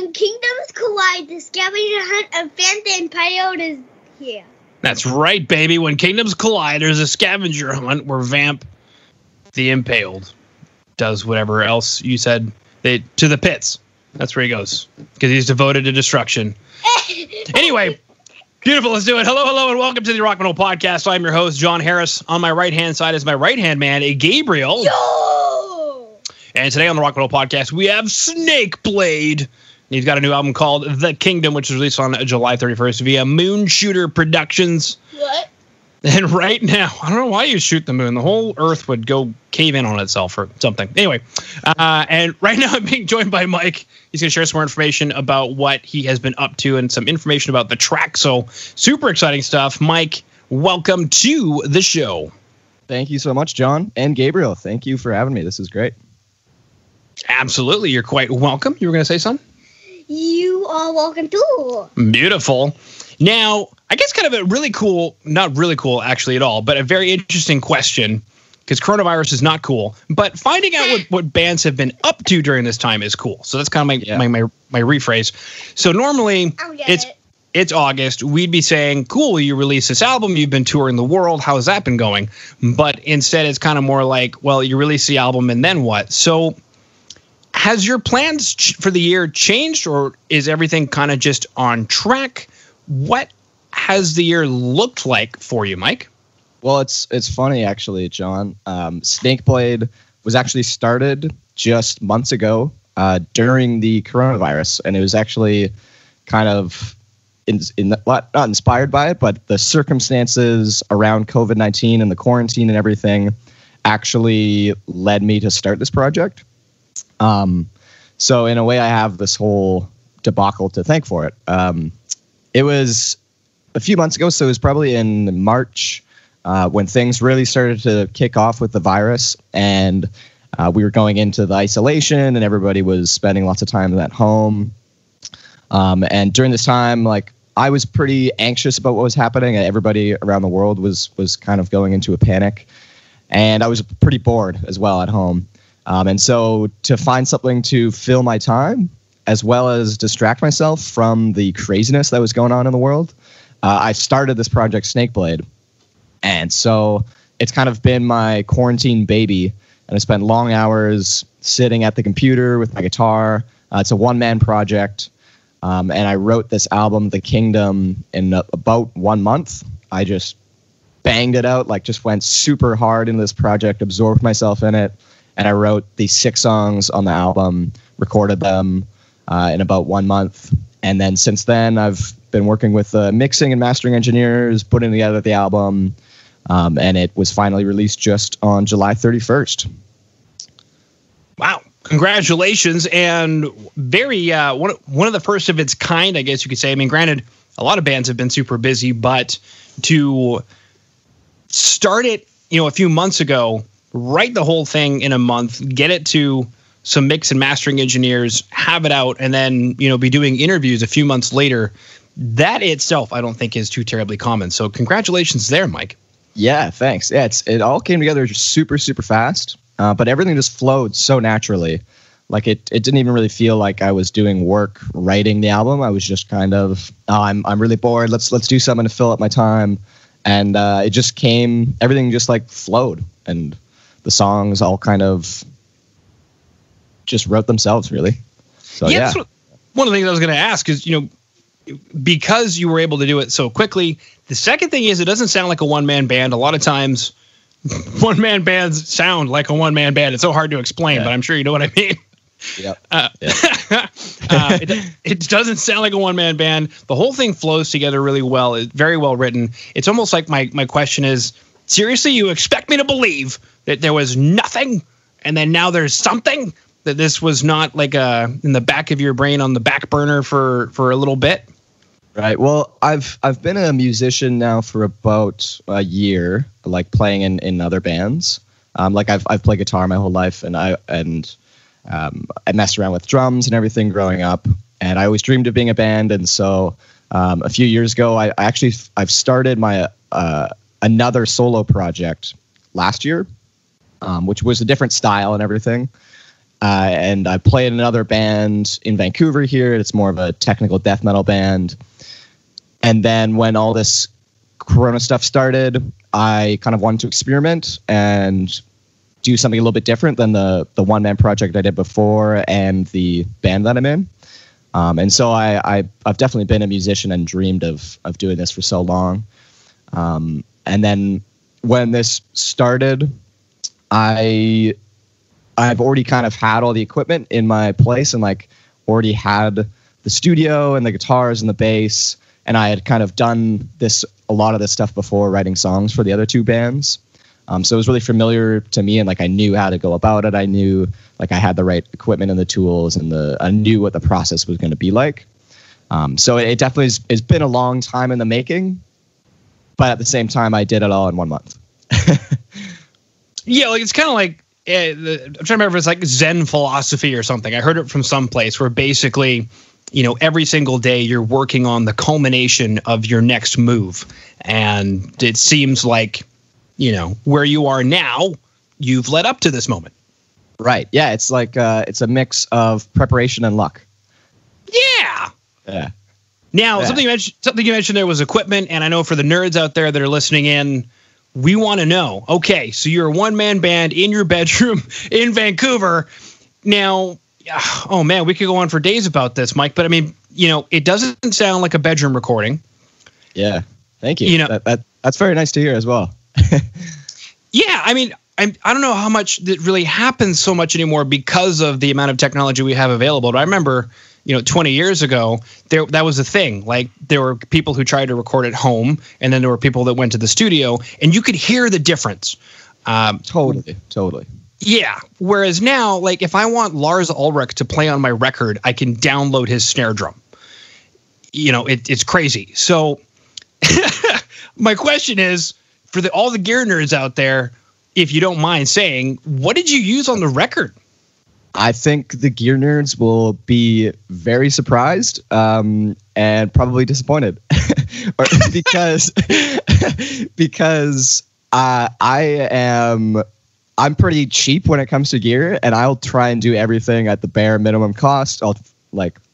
When Kingdoms Collide, the scavenger hunt of Fanta and Pyode is here. That's right, baby. When Kingdoms collide, there's a scavenger hunt where Vamp, the Impaled, does whatever else you said. To the pits. That's where he goes. Because he's devoted to destruction. Anyway, beautiful. Let's do it. Hello, and welcome to the Rock and Roll Podcast. I'm your host, John Harris. On my right-hand side is my right-hand man, Gabriel. Yo! And today on the Rock and Roll Podcast, we have Snakeblade. He's got a new album called The Kingdom, which was released on July 31st via Moonshooter Productions. What? And right now, I don't know why you shoot the moon. The whole Earth would go cave in on itself or something. Anyway, and right now I'm being joined by Mike. He's going to share some more information about what he has been up to and some information about the track. So super exciting stuff. Mike, welcome to the show. Thank you so much, John and Gabriel. Thank you for having me. This is great. Absolutely. You're quite welcome. You were going to say something? You are welcome too. Beautiful. Now, I guess kind of a really cool, not really cool actually at all, but a very interesting question, because coronavirus is not cool, but finding out what bands have been up to during this time is cool. So that's kind of my rephrase. So normally it's August. We'd be saying, cool, you release this album, you've been touring the world, how's that been going? But instead it's kind of more like, well, you release the album and then what? So has your plans for the year changed, or is everything kind of just on track? What has the year looked like for you, Mike? Well, it's funny, actually, John. Snakeblade was actually started just months ago during the coronavirus, and it was actually kind of not inspired by it, but the circumstances around COVID-19 and the quarantine and everything actually led me to start this project. So in a way, I have this whole debacle to thank for it. It was a few months ago, so it was probably in March when things really started to kick off with the virus, and we were going into the isolation, and everybody was spending lots of time at home. And during this time, I was pretty anxious about what was happening. Everybody around the world was kind of going into a panic, and I was pretty bored as well at home. And so to find something to fill my time, as well as distract myself from the craziness that was going on in the world, I started this project, Snakeblade. And so it's kind of been my quarantine baby. And I spent long hours sitting at the computer with my guitar. It's a one-man project. And I wrote this album, The Kingdom, in about 1 month. I just banged it out, just went super hard into this project, absorbed myself in it. And I wrote these 6 songs on the album, recorded them in about 1 month. And then since then, I've been working with mixing and mastering engineers, putting together the album. And it was finally released just on July 31st. Wow. Congratulations. And very one of the first of its kind, I guess you could say. I mean, granted, a lot of bands have been super busy, but to start it, a few months ago, write the whole thing in a month, get it to some mix and mastering engineers, have it out, and then, be doing interviews a few months later. That itself, I don't think is too terribly common. So congratulations there, Mike. Yeah, thanks. Yeah, it all came together just super, super fast. But everything just flowed so naturally. It didn't even really feel like I was doing work writing the album. I was just kind of, I'm really bored. Let's do something to fill up my time. And it just came, everything just flowed. And the songs all kind of just wrote themselves, really. So yeah. One of the things I was going to ask is, because you were able to do it so quickly, the second thing is it doesn't sound like a one-man band. A lot of times one-man bands sound like a one-man band. It's so hard to explain, but I'm sure you know what I mean. Yep. It doesn't sound like a one-man band. The whole thing flows together really well. It's very well written. It's almost like my question is, seriously, you expect me to believe that there was nothing and then now there's something? That this was not in the back of your brain on the back burner for a little bit? Right. Well, I've been a musician now for about a year, playing in other bands. I've played guitar my whole life, and I messed around with drums and everything growing up, and I always dreamed of being a band. And so a few years ago, I've started my another solo project last year, which was a different style and everything. and I played in another band in Vancouver here. It's more of a technical death metal band. And then when all this Corona stuff started, I kind of wanted to experiment and do something a little bit different than the one-man project I did before and the band that I'm in. And so I've definitely been a musician and dreamed of doing this for so long. And then when this started, I've already kind of had all the equipment in my place and like already had the studio and the guitars and the bass. And I had kind of done a lot of this stuff before, writing songs for the other two bands. So it was really familiar to me, and like I knew how to go about it. I knew like I had the right equipment and the tools, and I knew what the process was going to be like. So it definitely has been a long time in the making, but at the same time, I did it all in 1 month. Yeah, like it's kind of like I'm trying to remember if it's like Zen philosophy or something. I heard it from some place where basically, every single day you're working on the culmination of your next move, and it seems like, where you are now, you've led up to this moment. Right. Yeah. It's like it's a mix of preparation and luck. Yeah. Yeah. Now, something you mentioned there was equipment, and I know for the nerds out there that are listening in, we want to know. Okay, so you're a one-man band in your bedroom in Vancouver. Now, oh man, we could go on for days about this, Mike. But I mean, it doesn't sound like a bedroom recording. Yeah. Thank you. That's very nice to hear as well. Yeah, I mean, I don't know how much that really happens so much anymore because of the amount of technology we have available. But I remember, 20 years ago, that was a thing. Like there were people who tried to record at home, and then there were people that went to the studio, and you could hear the difference. Totally. Yeah. Whereas now, like if I want Lars Ulrich to play on my record, I can download his snare drum. It's crazy. So my question is, for all the gear nerds out there, if you don't mind saying, what did you use on the record? I think the gear nerds will be very surprised and probably disappointed because I'm pretty cheap when it comes to gear, and I'll try and do everything at the bare minimum cost.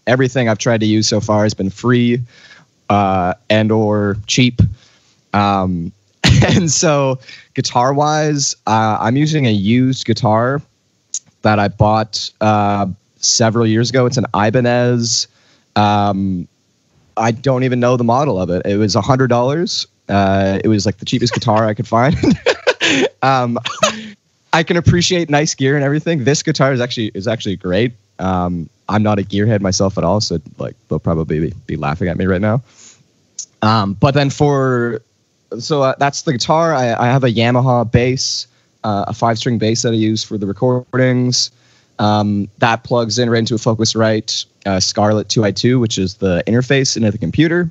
Everything I've tried to use so far has been free and or cheap. And so guitar wise, I'm using a used guitar that I bought several years ago. It's an Ibanez. I don't even know the model of it. It was $100. It was like the cheapest guitar I could find. I can appreciate nice gear and everything. This guitar is actually great. I'm not a gearhead myself at all, so like they'll probably be laughing at me right now. But then that's the guitar. I have a Yamaha bass, a 5-string bass that I use for the recordings. That plugs in right into a Focusrite Scarlett 2i2, which is the interface into the computer.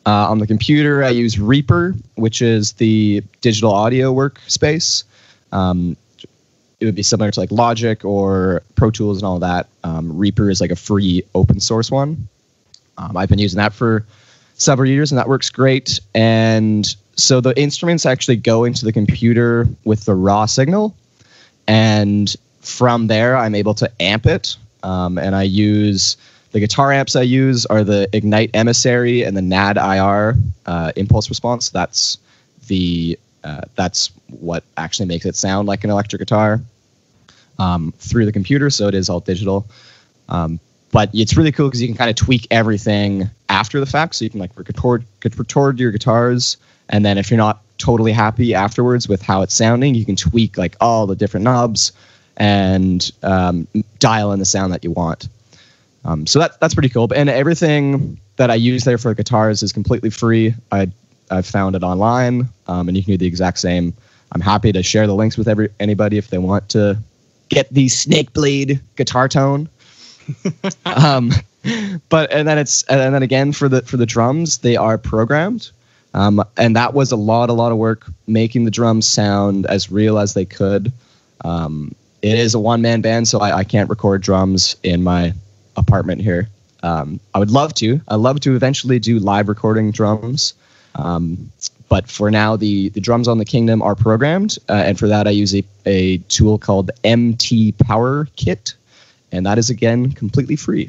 On the computer, I use Reaper, which is the digital audio workspace. It would be similar to like Logic or Pro Tools and all of that. Reaper is like a free open source one. I've been using that for several years, and that works great. And so the instruments actually go into the computer with the raw signal, and from there I'm able to amp it. And I use the guitar amps I use are the Ignite Emissary and the NAD IR impulse response. That's what actually makes it sound like an electric guitar through the computer. So it is all digital. But it's really cool because you can kind of tweak everything after the fact. So you can like record your guitars, and then if you're not totally happy afterwards with how it's sounding, you can tweak like all the different knobs and dial in the sound that you want. So that's pretty cool. And everything that I use there for the guitars is completely free. I've found it online, and you can do the exact same. I'm happy to share the links with anybody if they want to get the Snakeblade guitar tone. But then again for the drums, they are programmed, and that was a lot of work making the drums sound as real as they could. It is a one-man band, so I can't record drums in my apartment here. I would love to. I'd love to eventually do live recording drums, But for now, the drums on the Kingdom are programmed, and for that I use a tool called MT Power Kit, and that is, again, completely free.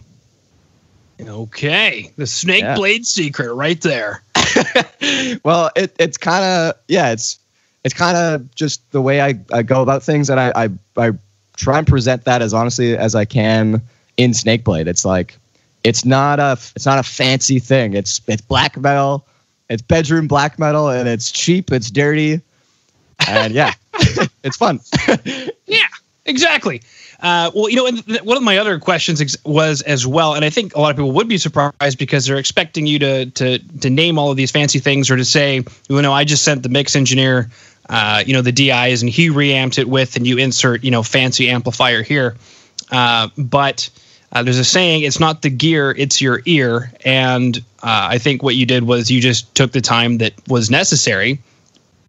Okay, the Snakeblade secret right there. Well, it's kind of it's kind of just the way I go about things, and I try and present that as honestly as I can in Snakeblade. It's like it's not a fancy thing. It's black metal. It's bedroom black metal, and it's cheap. It's dirty, and yeah, it's fun. Yeah, exactly. Well, and one of my other questions was as well, and I think a lot of people would be surprised because they're expecting you to name all of these fancy things, or to say, I just sent the mix engineer, the DIs, and he reamped it with, and you insert, fancy amplifier here. But there's a saying, it's not the gear, it's your ear. And I think what you did was you just took the time that was necessary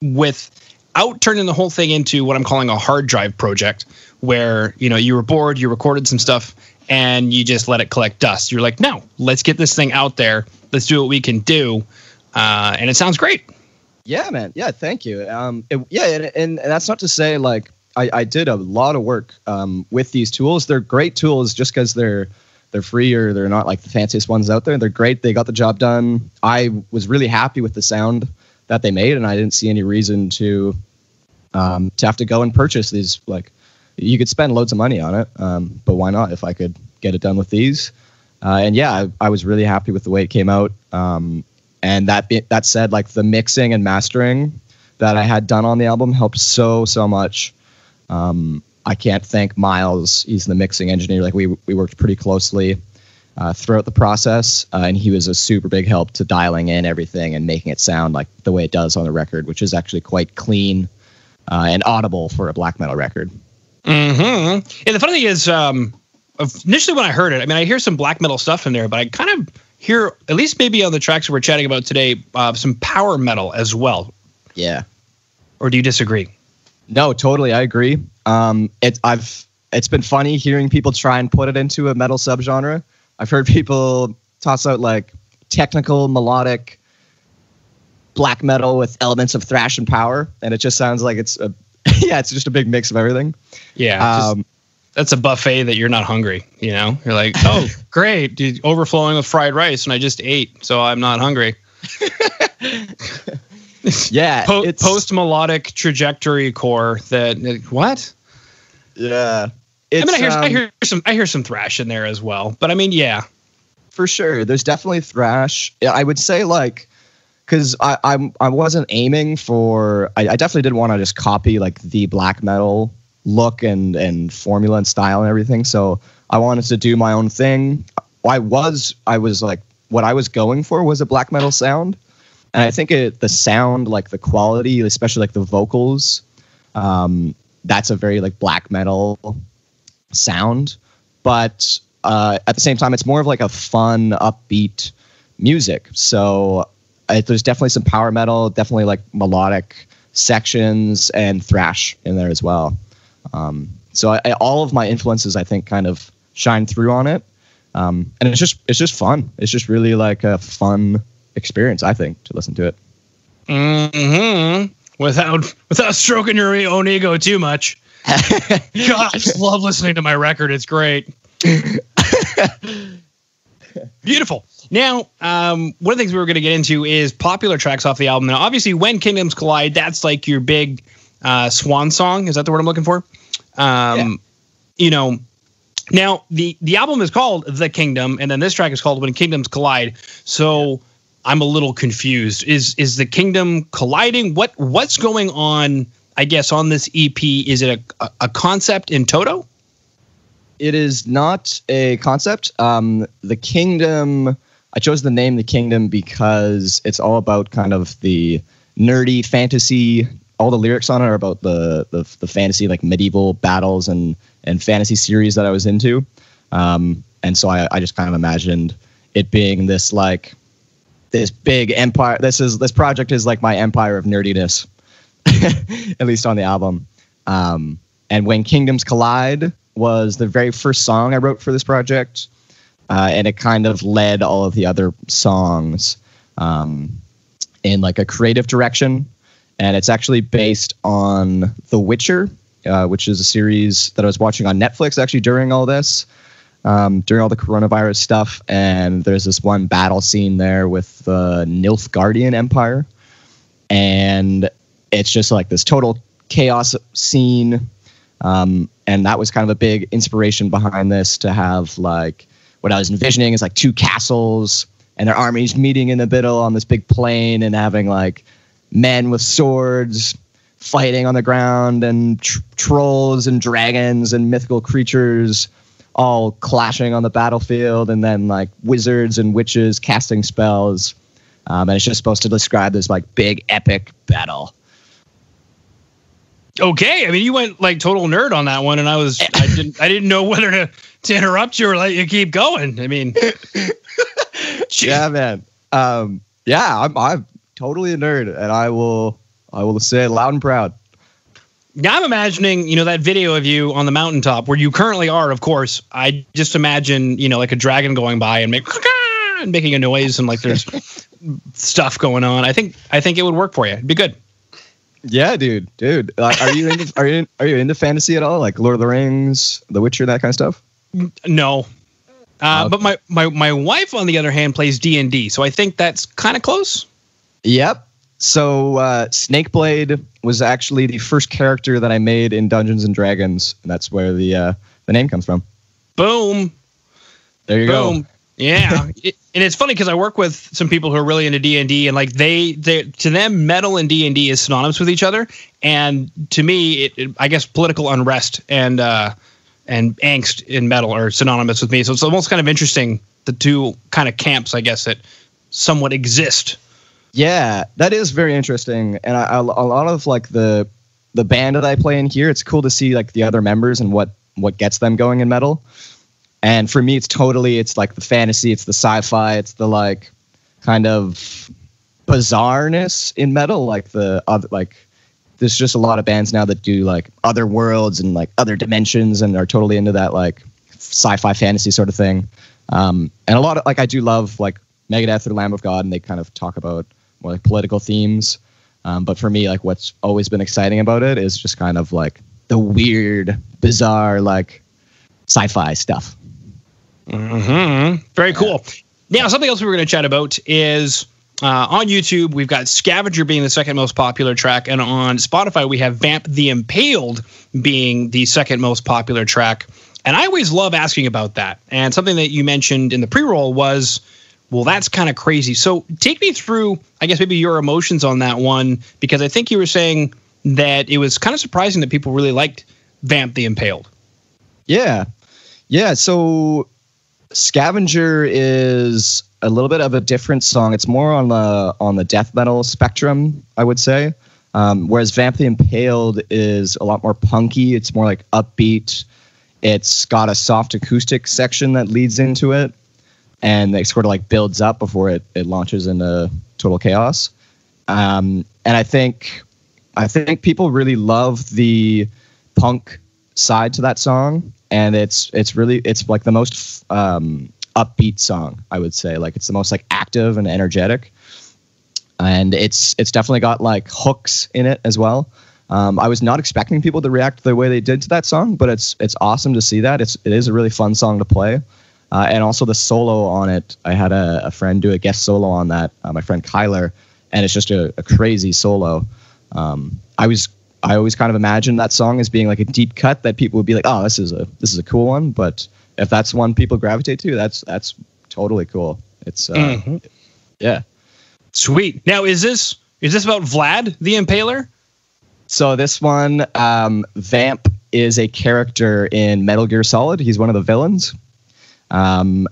without turning the whole thing into what I'm calling a hard drive project, where, you were bored, you recorded some stuff, and you just let it collect dust. You're like, no, let's get this thing out there. Let's do what we can do. And it sounds great. Yeah, man. Yeah, thank you. And that's not to say, like, I did a lot of work with these tools. They're great tools just because they're free, or they're not like the fanciest ones out there. They're great. They got the job done. I was really happy with the sound that they made, and I didn't see any reason to have to go and purchase these. Like, you could spend loads of money on it, but why not if I could get it done with these? And yeah, I was really happy with the way it came out. And that said, like, the mixing and mastering that I had done on the album helped so much. I can't thank Miles. He's the mixing engineer. Like, we worked pretty closely throughout the process, and he was a super big help to dialing in everything and making it sound like the way it does on the record, which is actually quite clean and audible for a black metal record. Mm-hmm. And the funny thing is, initially when I heard it, I mean, I hear some black metal stuff in there, but I kind of hear, at least maybe on the tracks we're chatting about today, some power metal as well. Yeah. Or do you disagree? No, totally. I agree. It's been funny hearing people try and put it into a metal subgenre. I've heard people toss out like technical melodic black metal with elements of thrash and power, and it just sounds like it's just a big mix of everything. Yeah. That's a buffet that you're not hungry. You're like, oh, great, dude, overflowing with fried rice, and I just ate, so I'm not hungry. Yeah, post melodic trajectory core. What? Yeah, I hear some thrash in there as well. But I mean, yeah, for sure. There's definitely thrash. I would say, like, because I wasn't aiming for. I definitely didn't want to just copy like the black metal look and formula and style and everything. So I wanted to do my own thing. I was like, what I was going for was a black metal sound. And I think the sound, like the quality, especially like the vocals, that's a very like black metal sound. But at the same time, it's more of like a fun, upbeat music. So there's definitely some power metal, definitely like melodic sections and thrash in there as well. So all of my influences, I think, kind of shine through on it. And it's just fun. It's just really like a fun experience, I think, to listen to it. Mm-hmm. Without stroking your own ego too much. Gosh, love listening to my record. It's great. Beautiful. Now, one of the things we were going to get into is popular tracks off the album. Now, obviously, When Kingdoms Collide, that's like your big swan song. Is that the word I'm looking for? Yeah. Now the album is called The Kingdom, and then this track is called When Kingdoms Collide. So I'm a little confused. Is the Kingdom colliding? What's going on, I guess, on this EP? Is it a concept in toto? It is not a concept. The Kingdom, I chose the name The Kingdom because it's all about kind of the nerdy fantasy. All the lyrics on it are about the fantasy, like medieval battles and fantasy series that I was into. And so I just kind of imagined it being this like this big empire. This project is like my empire of nerdiness, at least on the album. And When Kingdoms Collide was the very first song I wrote for this project. And it kind of led all of the other songs. in like a creative direction. And it's actually based on The Witcher, which is a series that I was watching on Netflix actually during all this, during all the coronavirus stuff. And there's this one battle scene there with the Nilfgaardian Empire. And it's just like this total chaos scene. And that was kind of a big inspiration behind this, to have like what I was envisioning is like two castles and their armies meeting in the middle on this big plain and having like men with swords fighting on the ground and trolls and dragons and mythical creatures all clashing on the battlefield, and then like wizards and witches casting spells. And it's just supposed to describe this like big epic battle. Okay, I mean, you went like total nerd on that one, and I didn't know whether to interrupt you or let you keep going. I mean, yeah, man. I'm totally a nerd, and I will say it loud and proud. Now I'm imagining, that video of you on the mountaintop where you currently are. Of course, I just imagine, like a dragon going by and making a noise, and like there's stuff going on. I think it would work for you. It'd be good. Yeah, dude. Are you into fantasy at all? Like Lord of the Rings, The Witcher, that kind of stuff? No. But my wife, on the other hand, plays D&D, so I think that's kind of close. Yep. So Snakeblade was actually the first character that I made in Dungeons and Dragons, and that's where the name comes from. Boom. There you go. Yeah. And it's funny because I work with some people who are really into D&D, and like they to them, metal and D&D is synonymous with each other. And to me, I guess political unrest and angst in metal are synonymous with me. So it's almost kind of interesting, the two kind of camps, I guess, that somewhat exist. Yeah, that is very interesting. And a lot of like the band that I play in here, it's cool to see like the other members and what gets them going in metal. And for me, it's like the fantasy, it's the sci-fi, it's the like kind of bizarreness in metal. Like there's just a lot of bands now that do like other worlds and like other dimensions and are totally into that like sci-fi fantasy sort of thing. And a lot of like, I do love like Megadeth or Lamb of God, and they kind of talk about more like political themes. But for me, like what's always been exciting about it is just kind of like the weird, bizarre, like sci-fi stuff. Mm-hmm. Very cool. Now, something else we were going to chat about is on YouTube, we've got Scavenger being the second most popular track, and on Spotify, we have Vamp the Impaled being the second most popular track. And I always love asking about that. And something that you mentioned in the pre-roll was, well, that's kind of crazy. So take me through, I guess, maybe your emotions on that one, because I think you were saying that it was kind of surprising that people really liked Vamp the Impaled. Yeah. So Scavenger is a little bit of a different song. It's more on the death metal spectrum, I would say. Whereas Vamp the Impaled is a lot more punky. It's more like upbeat. It's got a soft acoustic section that leads into it, and it sort of like builds up before it launches into total chaos. And I think people really love the punk side to that song. And it's like the most upbeat song, I would say. Like it's the most like active and energetic, and it's definitely got like hooks in it as well. I was not expecting people to react the way they did to that song, but it's awesome to see that. It is a really fun song to play, and also the solo on it. I had a friend do a guest solo on that, my friend Kyler, and it's just a crazy solo. I always kind of imagined that song as being like a deep cut that people would be like, oh, this is a cool one. But if that's one people gravitate to, that's totally cool. It's yeah. Sweet. Now, is this about Vlad the Impaler? So this one, Vamp is a character in Metal Gear Solid. He's one of the villains. And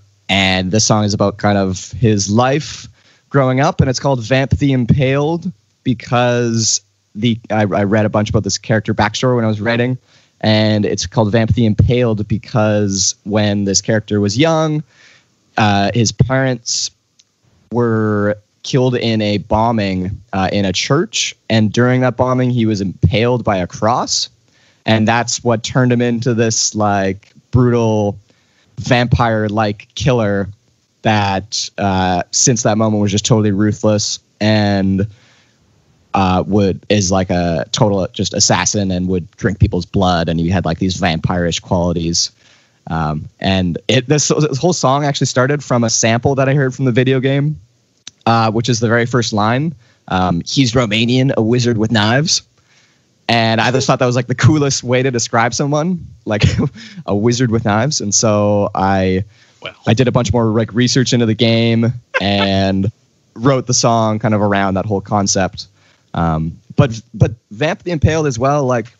this song is about kind of his life growing up, and it's called Vamp the Impaled because I read a bunch about this character backstory when I was writing, and it's called Vamp the Impaled because when this character was young, his parents were killed in a bombing in a church, and during that bombing, he was impaled by a cross, and that's what turned him into this like brutal vampire-like killer that since that moment was just totally ruthless and is like a total just assassin and would drink people's blood, and he had like these vampirish qualities. And this whole song actually started from a sample that I heard from the video game, which is the very first line. He's Romanian, a wizard with knives. And I just thought that was like the coolest way to describe someone, like a wizard with knives. And so I did a bunch more like research into the game and wrote the song kind of around that whole concept. But Vamp the Impaled as well, like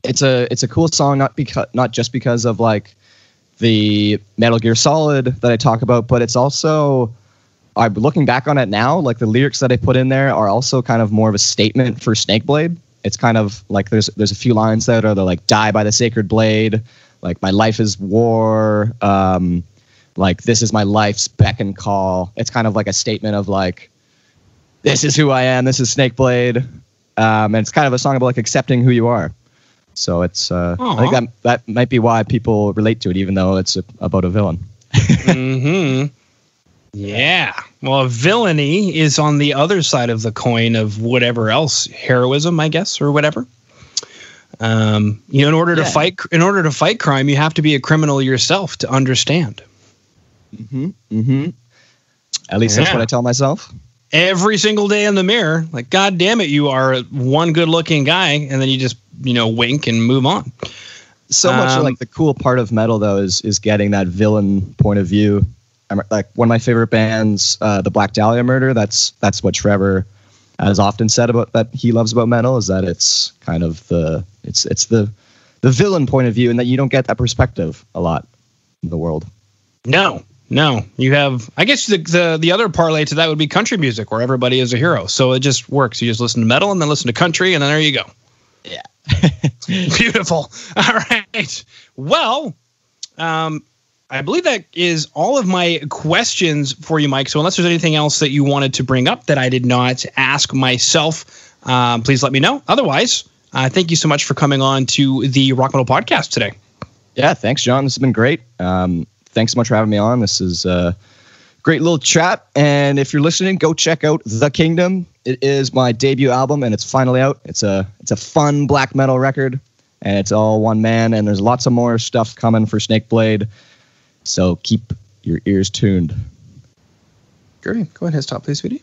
it's a cool song, not just because of like the Metal Gear Solid that I talk about, but it's also, I'm looking back on it now, like the lyrics that I put in there are also kind of more of a statement for Snakeblade. It's kind of like there's a few lines that are like die by the sacred blade, like my life is war, like this is my life's beck and call. It's kind of like a statement of like, this is who I am, this is Snakeblade. And it's kind of a song about like accepting who you are. So it's I think that might be why people relate to it, even though it's about a villain. Mm-hmm. Yeah. Well, villainy is on the other side of the coin of whatever else, heroism, I guess, or whatever. In order to fight crime, you have to be a criminal yourself to understand. Mm-hmm. Mm-hmm. At least that's what I tell myself. Every single day in the mirror, like, God damn it, you are one good looking guy. And then you just, wink and move on. So much like the cool part of metal, though, is getting that villain point of view. Like one of my favorite bands, the Black Dahlia Murder. That's what Trevor has often said about that he loves about metal, is that it's kind of the villain point of view, and that you don't get that perspective a lot in the world. No, you have. I guess the other parlay to that would be country music, where everybody is a hero. So it just works. You just listen to metal and then listen to country, and then there you go. Yeah, beautiful. All right. Well, I believe that is all of my questions for you, Mike. So unless there's anything else that you wanted to bring up that I did not ask myself, please let me know. Otherwise, thank you so much for coming on to the Rock Metal Podcast today. Yeah, thanks, John. This has been great. Thanks so much for having me on. This is a great little chat. And if you're listening, go check out The Kingdom. It is my debut album, and it's finally out. It's a fun black metal record, and it's all one man. And there's lots of more stuff coming for Snakeblade. So keep your ears tuned. Great. Go ahead, stop, please, sweetie.